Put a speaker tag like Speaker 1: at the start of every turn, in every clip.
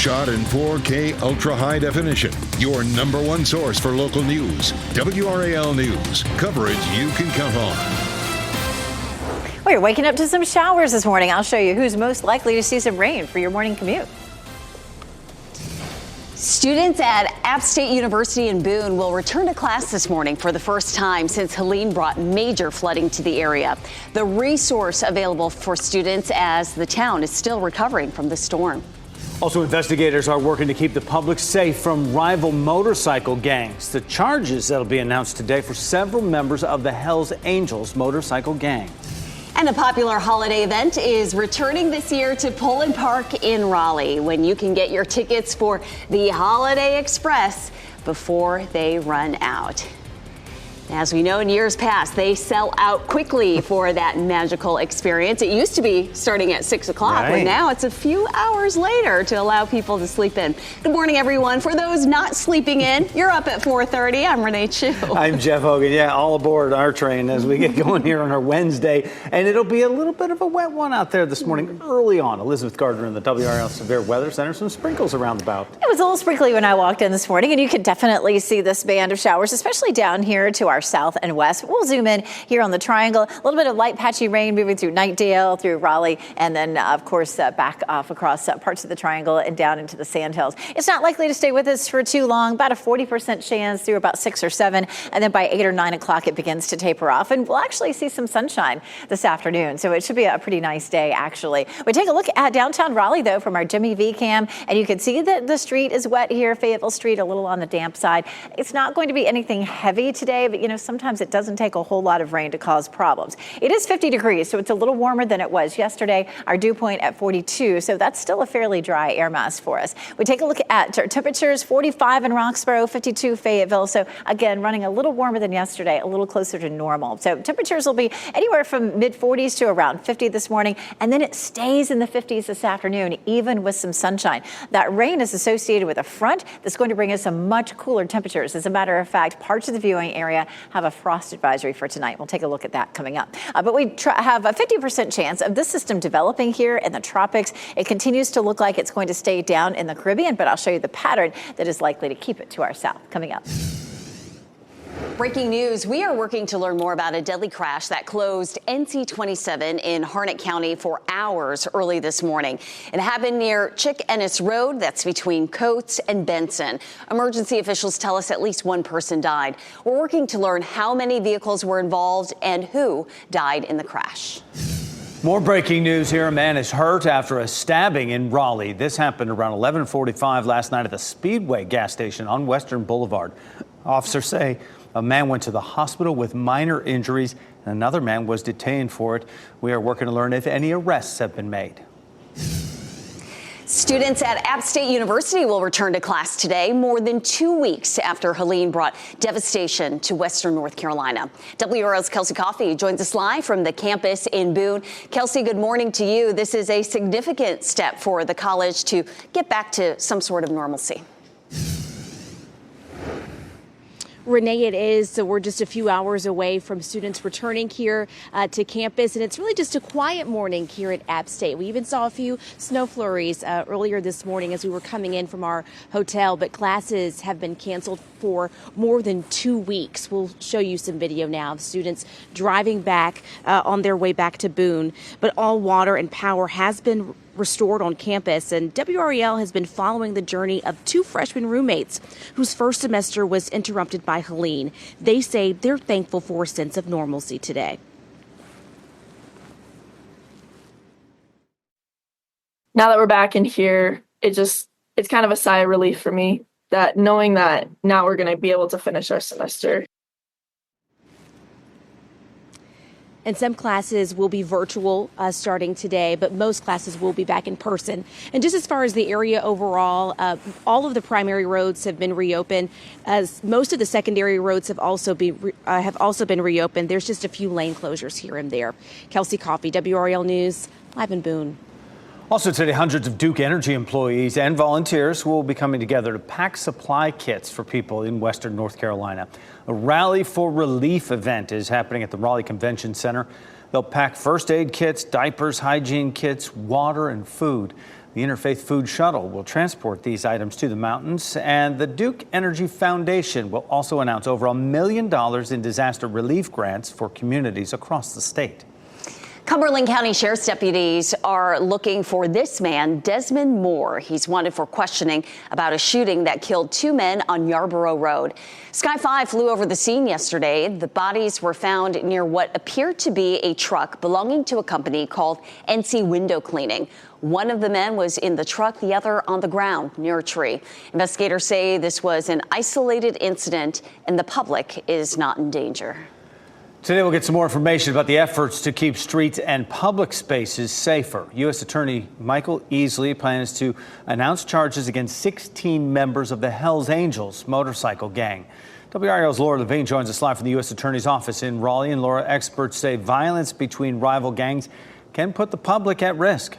Speaker 1: Shot in 4K ultra high definition. Your number one source for local news. WRAL News. Coverage you can count on.
Speaker 2: Well, you're waking up to some showers this morning. I'll show you who's most likely to see some rain for your morning commute.
Speaker 3: Students at App State University in Boone will return to class this morning for the first time since Helene brought major flooding to the area. The resource available for students as the town is still recovering from the storm.
Speaker 4: Also, investigators are working to keep the public safe from rival motorcycle gangs. The charges that'll be announced today for several members of the Hells Angels motorcycle gang.
Speaker 3: And a popular holiday event is returning this year to Poland Park in Raleigh, when you can get your tickets for the Holiday Express before they run out. As we know, in years past, they sell out quickly for that magical experience. It used to be starting at 6 o'clock, but now it's a few hours later to allow people to sleep in. Good morning, everyone. For those not sleeping in, you're up at 4:30. I'm Renee Chu.
Speaker 4: I'm Jeff Hogan. Yeah, all aboard our train as we get going here on our Wednesday. And it'll be a little bit of a wet one out there this morning early on. Elizabeth Gardner in the WRAL Severe Weather Center. Some sprinkles around the bout.
Speaker 2: It was a little sprinkly when I walked in this morning, and you could definitely see this band of showers, especially down here to our south and west. We'll zoom in here on the triangle. A little bit of light patchy rain moving through Knightdale, through Raleigh, and then, of course, back off across parts of the triangle and down into the Sandhills. It's not likely to stay with us for too long, about a 40% chance through about 6 or 7, and then by 8 or 9 o'clock it begins to taper off, and we'll actually see some sunshine this afternoon, so it should be a pretty nice day, actually. We take a look at downtown Raleigh, though, from our Jimmy V cam, and you can see that the street is wet here, Fayetteville Street, a little on the damp side. It's not going to be anything heavy today, but, you know, sometimes it doesn't take a whole lot of rain to cause problems. It is 50 degrees, so it's a little warmer than it was yesterday. Our dew point at 42, so that's still a fairly dry air mass for us. We take a look at temperatures, 45 in Roxborough, 52 Fayetteville. So again, running a little warmer than yesterday, a little closer to normal. So temperatures will be anywhere from mid 40s to around 50 this morning, and then it stays in the 50s this afternoon, even with some sunshine. That rain is associated with a front that's going to bring us some much cooler temperatures. As a matter of fact, parts of the viewing area have a frost advisory for tonight. We'll take a look at that coming up. But we have a 50% chance of this system developing here in the tropics. It continues to look like it's going to stay down in the Caribbean, but I'll show you the pattern that is likely to keep it to our south coming up.
Speaker 3: Breaking news, we are working to learn more about a deadly crash that closed NC 27 in Harnett County for hours early this morning. It happened near Chick Ennis Road, that's between Coates and Benson. Emergency officials tell us at least one person died. We're working to learn how many vehicles were involved and who died in the crash.
Speaker 4: More breaking news here. A man is hurt after a stabbing in Raleigh. This happened around 11:45 last night at the Speedway gas station on Western Boulevard. Officers say a man went to the hospital with minor injuries, and another man was detained for it. We are working to learn if any arrests have been made.
Speaker 3: Students at App State University will return to class today, more than 2 weeks after Helene brought devastation to western North Carolina. WRAL's Kelsey Coffey joins us live from the campus in Boone. Kelsey, good morning to you. This is a significant step for the college to get back to some sort of normalcy.
Speaker 5: Renee, it is. So we're just a few hours away from students returning here to campus, and it's really just a quiet morning here at App State. We even saw a few snow flurries earlier this morning as we were coming in from our hotel, but classes have been canceled for more than 2 weeks. We'll show you some video now of students driving back on their way back to Boone, but all water and power has been restored on campus, and WRAL has been following the journey of 2 freshman roommates whose first semester was interrupted by Helene. They say they're thankful for a sense of normalcy today.
Speaker 6: Now that we're back in here, it's kind of a sigh of relief for me, that knowing that now we're going to be able to finish our semester.
Speaker 5: And some classes will be virtual starting today, but most classes will be back in person. And just as far as the area overall, all of the primary roads have been reopened, as most of the secondary roads have also been reopened. There's just a few lane closures here and there. Kelsey Coffey, WRAL News, live in Boone.
Speaker 4: Also today, hundreds of Duke Energy employees and volunteers will be coming together to pack supply kits for people in western North Carolina. A Rally for Relief event is happening at the Raleigh Convention Center. They'll pack first aid kits, diapers, hygiene kits, water, and food. The Interfaith Food Shuttle will transport these items to the mountains, and the Duke Energy Foundation will also announce over $1 million in disaster relief grants for communities across the state.
Speaker 3: Cumberland County Sheriff's deputies are looking for this man, Desmond Moore. He's wanted for questioning about a shooting that killed 2 men on Yarborough Road. Sky 5 flew over the scene yesterday. The bodies were found near what appeared to be a truck belonging to a company called NC Window Cleaning. One of the men was in the truck, the other on the ground near a tree. Investigators say this was an isolated incident and the public is not in danger.
Speaker 4: Today we'll get some more information about the efforts to keep streets and public spaces safer. U.S. Attorney Michael Easley plans to announce charges against 16 members of the Hells Angels motorcycle gang. WRAL's Laura Levine joins us live from the U.S. Attorney's office in Raleigh. And Laura, experts say violence between rival gangs can put the public at risk.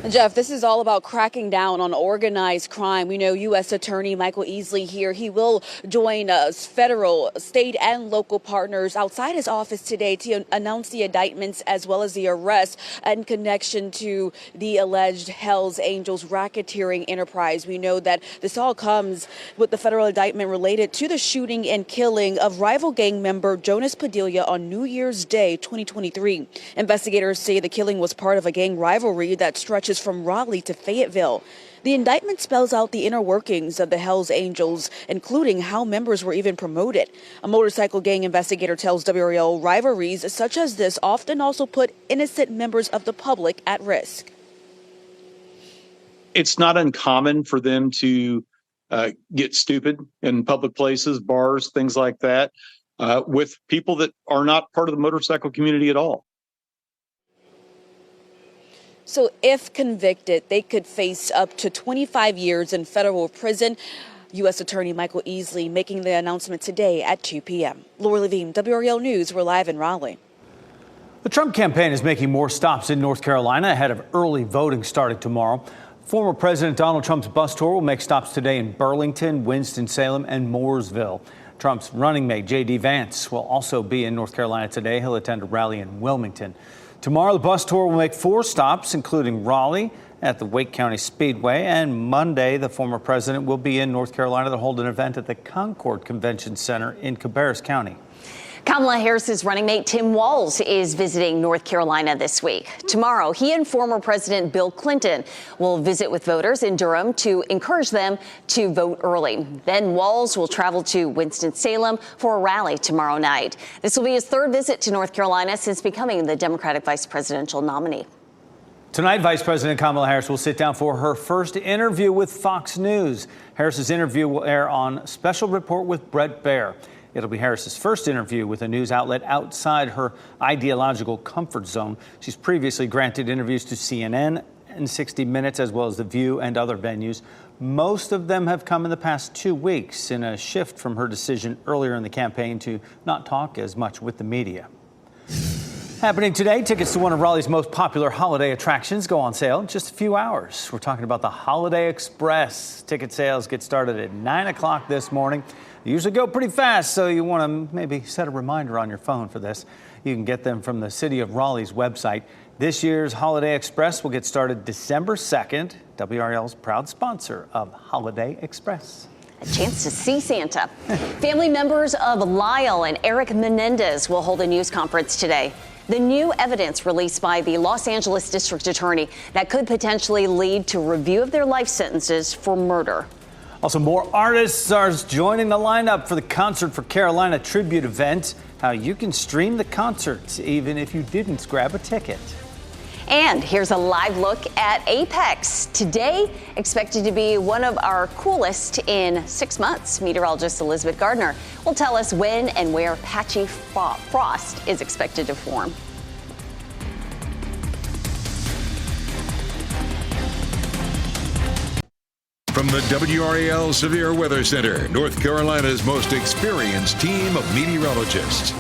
Speaker 7: Jeff, this is all about cracking down on organized crime. We know U.S. Attorney Michael Easley here. He will join federal, state, and local partners outside his office today to announce the indictments as well as the arrest in connection to the alleged Hells Angels racketeering enterprise. We know that this all comes with the federal indictment related to the shooting and killing of rival gang member Jonas Padilla on New Year's Day 2023. Investigators say the killing was part of a gang rivalry that stretches from Raleigh to Fayetteville. The indictment spells out the inner workings of the Hells Angels, including how members were even promoted. A motorcycle gang investigator tells WRAL rivalries such as this often also put innocent members of the public at risk.
Speaker 8: It's not uncommon for them to get stupid in public places, bars, things like that, with people that are not part of the motorcycle community at all.
Speaker 7: So if convicted, they could face up to 25 years in federal prison. U.S. Attorney Michael Easley making the announcement today at 2 p.m. Laura Levine, WRAL News. We're live in Raleigh.
Speaker 4: The Trump campaign is making more stops in North Carolina ahead of early voting starting tomorrow. Former President Donald Trump's bus tour will make stops today in Burlington, Winston-Salem, and Mooresville. Trump's running mate, J.D. Vance, will also be in North Carolina today. He'll attend a rally in Wilmington. Tomorrow, the bus tour will make 4 stops, including Raleigh at the Wake County Speedway. And Monday, the former president will be in North Carolina to hold an event at the Concord Convention Center in Cabarrus County.
Speaker 3: Kamala Harris's running mate Tim Walz is visiting North Carolina this week. Tomorrow, he and former President Bill Clinton will visit with voters in Durham to encourage them to vote early. Then Walz will travel to Winston-Salem for a rally tomorrow night. This will be his 3rd visit to North Carolina since becoming the Democratic vice presidential nominee.
Speaker 4: Tonight, Vice President Kamala Harris will sit down for her first interview with Fox News. Harris's interview will air on Special Report with Bret Baier. It'll be Harris's first interview with a news outlet outside her ideological comfort zone. She's previously granted interviews to CNN and 60 Minutes, as well as The View and other venues. Most of them have come in the past 2 weeks in a shift from her decision earlier in the campaign to not talk as much with the media. Happening today, tickets to one of Raleigh's most popular holiday attractions go on sale in just a few hours. We're talking about the Holiday Express. Ticket sales get started at 9 o'clock this morning. They usually go pretty fast, so you want to maybe set a reminder on your phone for this. You can get them from the City of Raleigh's website. This year's Holiday Express will get started December 2nd. WRAL's proud sponsor of Holiday Express.
Speaker 3: A chance to see Santa. Family members of Lyle and Eric Menendez will hold a news conference today. The new evidence released by the Los Angeles District Attorney that could potentially lead to review of their life sentences for murder.
Speaker 4: Also, more artists are joining the lineup for the Concert for Carolina tribute event. How you can stream the concert even if you didn't grab a ticket.
Speaker 3: And here's a live look at Apex. Today, expected to be one of our coolest in 6 months. Meteorologist Elizabeth Gardner will tell us when and where patchy frost is expected to form.
Speaker 1: From the WRAL Severe Weather Center, North Carolina's most experienced team of meteorologists.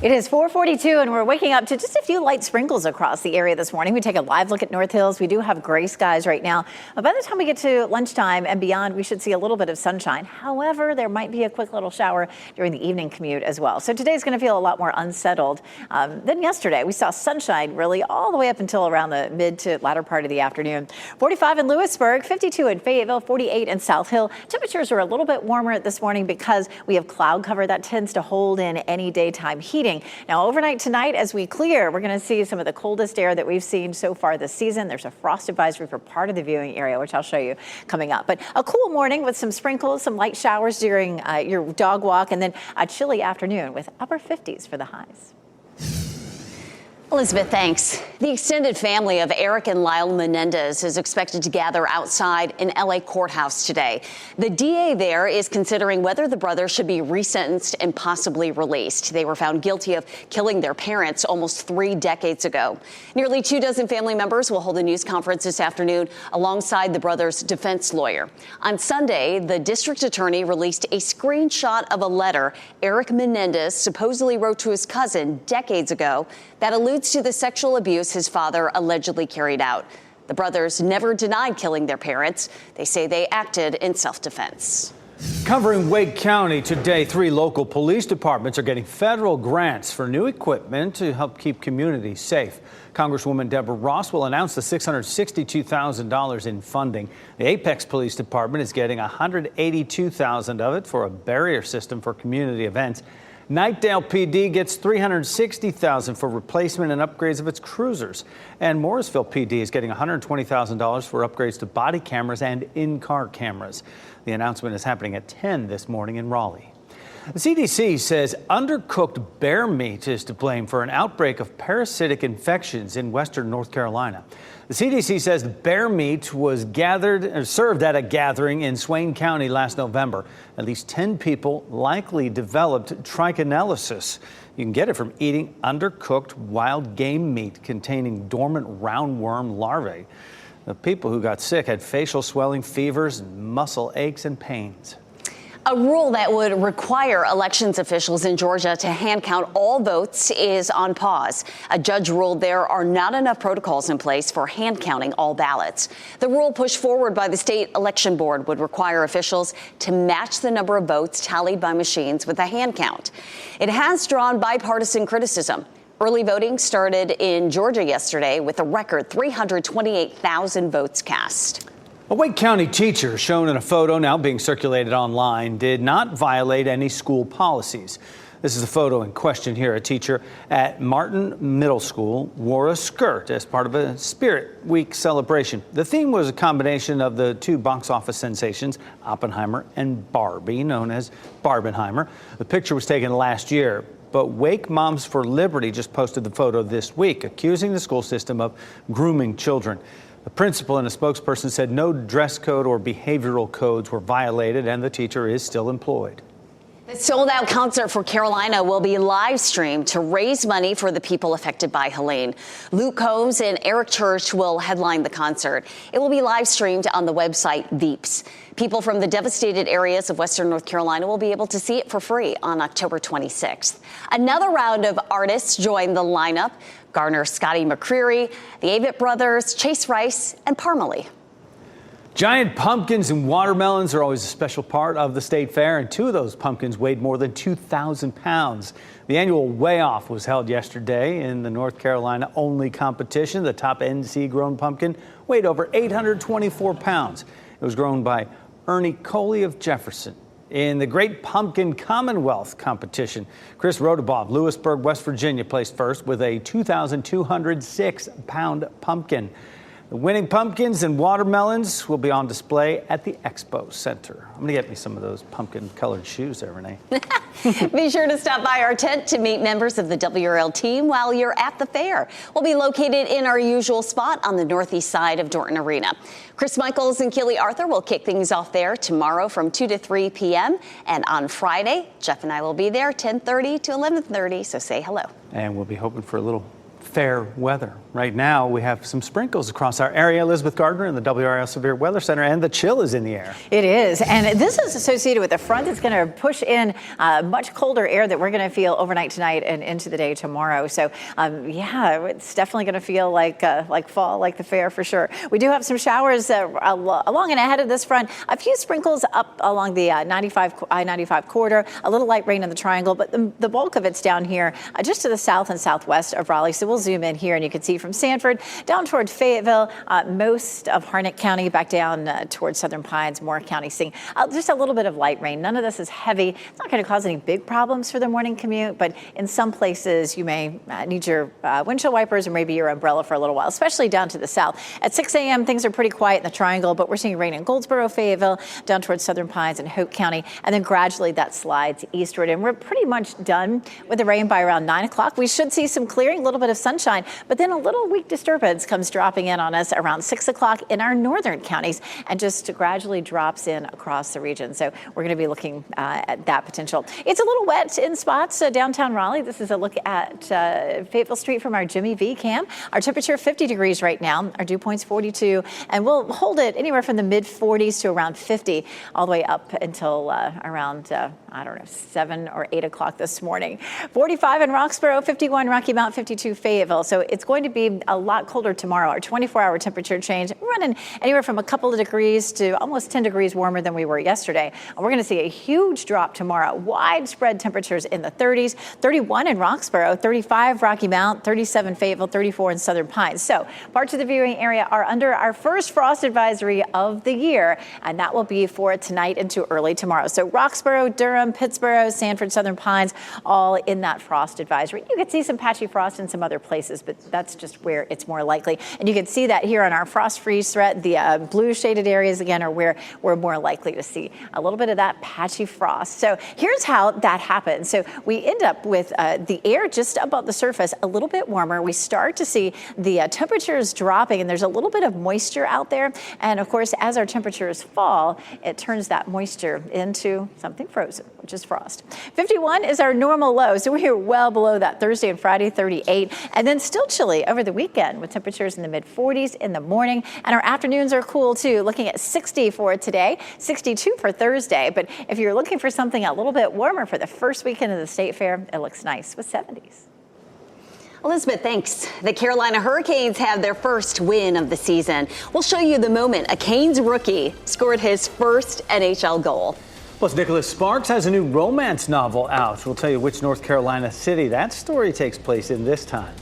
Speaker 2: It is 4:42 and we're waking up to just a few light sprinkles across the area this morning. We take a live look at North Hills. We do have gray skies right now. But by the time we get to lunchtime and beyond, we should see a little bit of sunshine. However, there might be a quick little shower during the evening commute as well. So today's going to feel a lot more unsettled than yesterday. We saw sunshine really all the way up until around the mid to latter part of the afternoon. 45 in Lewisburg, 52 in Fayetteville, 48 in South Hill. Temperatures are a little bit warmer this morning because we have cloud cover that tends to hold in any daytime heating. Now, overnight tonight, as we clear, we're going to see some of the coldest air that we've seen so far this season. There's a frost advisory for part of the viewing area, which I'll show you coming up. But a cool morning with some sprinkles, some light showers during your dog walk, and then a chilly afternoon with upper 50s for the highs.
Speaker 3: Elizabeth, thanks. The extended family of Eric and Lyle Menendez is expected to gather outside an LA courthouse today. The DA there is considering whether the brothers should be resentenced and possibly released. They were found guilty of killing their parents almost 3 decades ago. Nearly 24 family members will hold a news conference this afternoon alongside the brothers' defense lawyer. On Sunday, the district attorney released a screenshot of a letter Eric Menendez supposedly wrote to his cousin decades ago that alludes to the sexual abuse his father allegedly carried out. The brothers never denied killing their parents. They say they acted in self-defense.
Speaker 4: Covering Wake County today, 3 local police departments are getting federal grants for new equipment to help keep communities safe. Congresswoman Deborah Ross will announce the $662,000 in funding. The Apex Police Department is getting $182,000 of it for a barrier system for community events. Knightdale PD gets $360,000 for replacement and upgrades of its cruisers. And Morrisville PD is getting $120,000 for upgrades to body cameras and in-car cameras. The announcement is happening at 10 this morning in Raleigh. The CDC says undercooked bear meat is to blame for an outbreak of parasitic infections in western North Carolina. The CDC says the bear meat was served at a gathering in Swain County last November. At least 10 people likely developed trichinosis. You can get it from eating undercooked wild game meat containing dormant roundworm larvae. The people who got sick had facial swelling, fevers, muscle aches and pains.
Speaker 3: A rule that would require elections officials in Georgia to hand count all votes is on pause. A judge ruled there are not enough protocols in place for hand counting all ballots. The rule pushed forward by the state election board would require officials to match the number of votes tallied by machines with a hand count. It has drawn bipartisan criticism. Early voting started in Georgia yesterday with a record 328,000 votes cast.
Speaker 4: A Wake County teacher shown in a photo now being circulated online did not violate any school policies. This is the photo in question here. A teacher at Martin Middle School wore a skirt as part of a Spirit Week celebration. The theme was a combination of the 2 box office sensations, Oppenheimer and Barbie, known as Barbenheimer. The picture was taken last year, but Wake Moms for Liberty just posted the photo this week, accusing the school system of grooming children. The principal and a spokesperson said no dress code or behavioral codes were violated and the teacher is still employed.
Speaker 3: The sold-out concert for Carolina will be live streamed to raise money for the people affected by Helene. Luke Combs and Eric Church will headline the concert. It will be live streamed on the website Veeps. People from the devastated areas of western North Carolina will be able to see it for free on October 26th. Another round of artists joined the lineup. Garner Scotty McCreery, the Avett Brothers, Chase Rice, and Parmalee.
Speaker 4: Giant pumpkins and watermelons are always a special part of the state fair, and 2 of those pumpkins weighed more than 2,000 pounds. The annual weigh-off was held yesterday in the North Carolina-only competition. The top NC-grown pumpkin weighed over 824 pounds. It was grown by Ernie Coley of Jefferson. In the Great Pumpkin Commonwealth competition, Chris Rodabaugh, Lewisburg, West Virginia, placed first with a 2,206-pound pumpkin. The winning pumpkins and watermelons will be on display at the Expo Center. I'm going to get me some of those pumpkin-colored shoes there, Renee.
Speaker 3: Be sure to stop by our tent to meet members of the WRAL team while you're at the fair. We'll be located in our usual spot on the northeast side of Dorton Arena. Chris Michaels and Keely Arthur will kick things off there tomorrow from 2 to 3 p.m. And on Friday, Jeff and I will be there 10:30 to 11:30, so say hello.
Speaker 4: And we'll be hoping for a little fair weather. Right now, we have some sprinkles across our area. Elizabeth Gardner in the WRAL Severe Weather Center, and the chill is in the air.
Speaker 2: It is, and this is associated with a front that's going to push in much colder air that we're going to feel overnight tonight and into the day tomorrow. So, yeah, it's definitely going to feel like fall, like the fair for sure. We do have some showers along and ahead of this front. A few sprinkles up along the I-95 corridor. A little light rain in the triangle, but the bulk of it's down here just to the south and southwest of Raleigh. So we'll zoom in here, and you can see from Sanford down toward Fayetteville, most of Harnett County back down towards Southern Pines, Moore County, seeing just a little bit of light rain. None of this is heavy. It's not going to cause any big problems for the morning commute, but in some places you may need your windshield wipers or maybe your umbrella for a little while, especially down to the south. At 6 a.m., things are pretty quiet in the triangle, but we're seeing rain in Goldsboro, Fayetteville, down towards Southern Pines and Hope County, and then gradually that slides eastward. And we're pretty much done with the rain by around 9 o'clock. We should see some clearing, a little bit of sunshine, but then a little weak disturbance comes dropping in on us around 6 o'clock in our northern counties and just gradually drops in across the region. So we're going to be looking at that potential. It's a little wet in spots downtown Raleigh. This is a look at Fayetteville Street from our Jimmy V cam. Our temperature 50 degrees right now. Our dew point's 42, and we'll hold it anywhere from the mid 40s to around 50 all the way up until around, 7 or 8 o'clock this morning. 45 in Roxborough, 51 Rocky Mount, 52 Fayetteville. So it's going to be a lot colder tomorrow. Our 24-hour temperature change, we're running anywhere from a couple of degrees to almost 10 degrees warmer than we were yesterday. And we're going to see a huge drop tomorrow. Widespread temperatures in the 30s, 31 in Roxborough, 35 Rocky Mount, 37 Fayetteville, 34 in Southern Pines. So parts of the viewing area are under our first frost advisory of the year, and that will be for tonight into early tomorrow. So Roxborough, Durham, Pittsburgh, Sanford, Southern Pines, all in that frost advisory. You could see some patchy frost in some other places, but that's just where it's more likely. And you can see that here on our frost freeze threat. The blue shaded areas, again, are where we're more likely to see a little bit of that patchy frost. So here's how that happens. So we end up with the air just above the surface a little bit warmer. We start to see the temperatures dropping, and there's a little bit of moisture out there. And of course, as our temperatures fall, it turns that moisture into something frozen, which is frost. 51 is our normal low. So we're well below that Thursday and Friday, 38, and then still chilly over the weekend with temperatures in the mid 40s in the morning. And our afternoons are cool too, looking at 60 for today, 62 for Thursday. But if you're looking for something a little bit warmer for the first weekend of the State Fair, it looks nice with 70s.
Speaker 3: Elizabeth, thanks. The Carolina Hurricanes have their first win of the season. We'll show you the moment a Canes rookie scored his first NHL goal.
Speaker 4: Plus, Nicholas Sparks has a new romance novel out. We'll tell you which North Carolina city that story takes place in this time.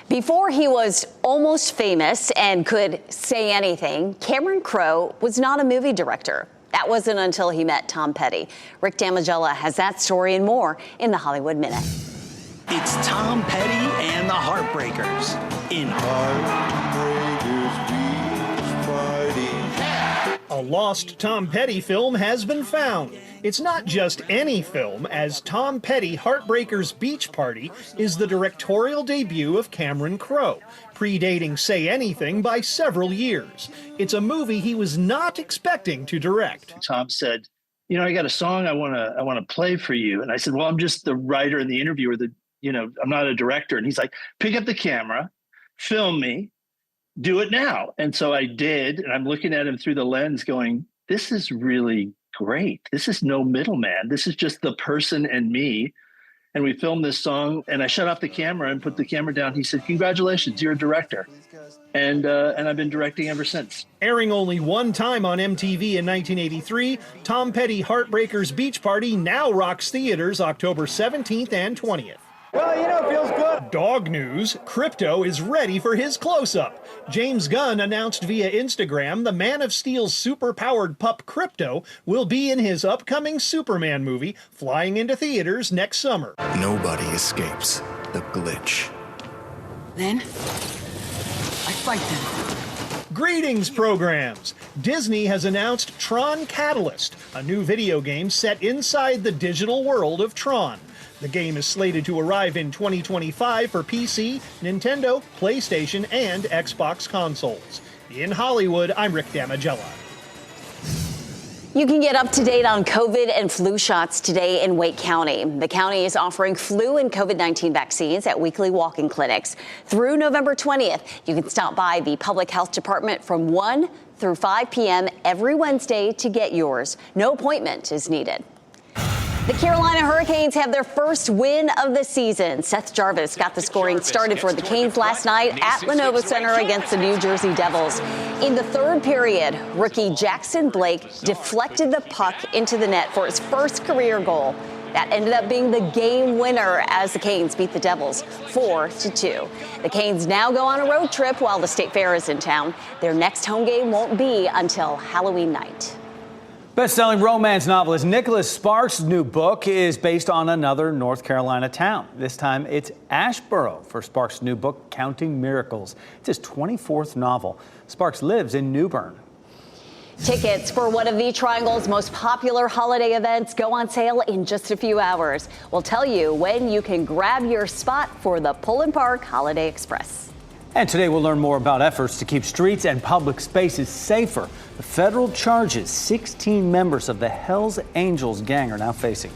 Speaker 3: Before he was almost famous and could say anything, Cameron Crowe was not a movie director. That wasn't until he met Tom Petty. Rick Damigella has that story and more in the Hollywood Minute.
Speaker 9: It's Tom Petty and the Heartbreakers in
Speaker 10: A lost Tom Petty film has been found. It's not just any film, as Tom Petty Heartbreakers Beach Party is the directorial debut of Cameron Crowe, predating Say Anything by several years. It's a movie he was not expecting to direct.
Speaker 9: Tom said, I got a song I want to play for you. And I said, well, I'm just the writer and the interviewer, I'm not a director. And he's like, pick up the camera, film me, do it now. And so I did. And I'm looking at him through the lens going, this is really great. This is no middleman. This is just the person and me. And we filmed this song, and I shut off the camera and put the camera down. He said, congratulations, you're a director. And I've been directing ever since.
Speaker 10: Airing only one time on MTV in 1983, Tom Petty Heartbreakers Beach Party now rocks theaters October 17th and 20th.
Speaker 11: Well, it feels good.
Speaker 10: Dog news, Crypto is ready for his close-up. James Gunn announced via Instagram the Man of Steel's super-powered pup Crypto will be in his upcoming Superman movie, flying into theaters next summer.
Speaker 12: Nobody escapes the glitch.
Speaker 11: Then, I fight them.
Speaker 10: Greetings, programs! Disney has announced Tron Catalyst, a new video game set inside the digital world of Tron. The game is slated to arrive in 2025 for PC, Nintendo, PlayStation, and Xbox consoles. In Hollywood, I'm Rick Damigella.
Speaker 3: You can get up to date on COVID and flu shots today in Wake County. The county is offering flu and COVID-19 vaccines at weekly walk-in clinics. Through November 20th, you can stop by the Public Health Department from 1 through 5 p.m. every Wednesday to get yours. No appointment is needed. The Carolina Hurricanes have their first win of the season. Seth Jarvis got the scoring started for the Canes last night at Lenovo Center against the New Jersey Devils. In the third period, rookie Jackson Blake deflected the puck into the net for his first career goal. That ended up being the game winner as the Canes beat the Devils 4-2. The Canes now go on a road trip while the State Fair is in town. Their next home game won't be until Halloween night.
Speaker 4: Best-selling romance novelist Nicholas Sparks' new book is based on another North Carolina town. This time it's Asheboro for Sparks' new book, Counting Miracles. It's his 24th novel. Sparks lives in New Bern.
Speaker 3: Tickets for one of the Triangle's most popular holiday events go on sale in just a few hours. We'll tell you when you can grab your spot for the Pullin Park Holiday Express.
Speaker 4: And today we'll learn more about efforts to keep streets and public spaces safer. The federal charges 16 members of the Hells Angels gang are now facing.